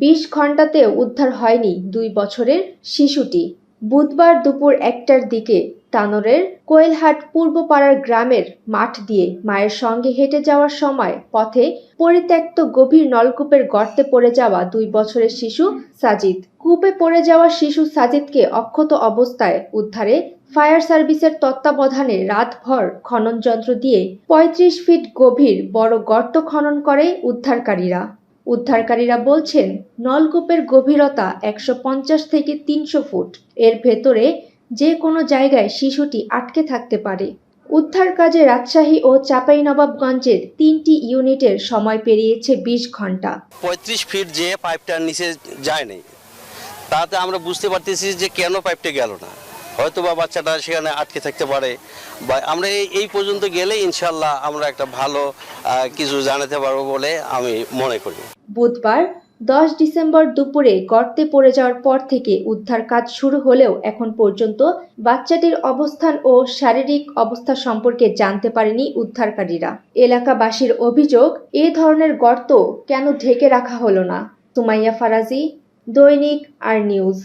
20 ঘণ্টাতেও উদ্ধার হয়নি 2 বছরের শিশুটি। বুধবার দুপুর 1টার দিকে তানোরের কোয়েলহাট পূর্বপাড়ার গ্রামের মাঠ দিয়ে মায়ের সঙ্গে হেঁটে যাওয়ার সময় পথে পরিত্যক্ত গভীর নলকূপের গর্তে পড়ে যাওয়া 2 বছরের শিশু সাজিদ। কূপে পড়ে যাওয়া শিশু সাজিদকে অক্ষত অবস্থায় উদ্ধারে ফায়ার সার্ভিসের তত্ত্বাবধানে রাতভর খনন যন্ত্র দিয়ে 35 ফিট গভীর বড় গর্ত খনন করে উদ্ধারকারীরা বলছেন, নলকূপের গভীরতা 150 থেকে 300 ফুট। এর ভেতরে যে কোনো জায়গায় শিশুটি আটকে থাকতে পারে। উদ্ধার কাজে রাজশাহী ও চাঁপাইনবাবগঞ্জের 3টি ইউনিটের সময় পেরিয়েছে 20 ঘণ্টা। 35 ফিট যে পাইপটার নিচে যায় নাই, তাতে আমরা বুঝতে পারতেছি যে কেন পাইপটা গেল না। হয়তো বা বাচ্চাটা সেখানে আটকে থাকতে পারে, বা আমরা এই পর্যন্ত গেলে ইনশাল্লাহ আমরা একটা ভালো কিছু জানাতে পারবো বলে আমি মনে করি। বুধবার 10 ডিসেম্বর দুপুরে গর্তে পড়ে যাওয়ার পর থেকে উদ্ধার কাজ শুরু হলেও এখন পর্যন্ত বাচ্চাটির অবস্থান ও শারীরিক অবস্থা সম্পর্কে জানতে পারেনি উদ্ধারকারীরা। এলাকাবাসীর অভিযোগ, এ ধরনের গর্ত কেন ঢেকে রাখা হলো না। সুমাইয়া ফারাজি, দৈনিক আর নিউজ।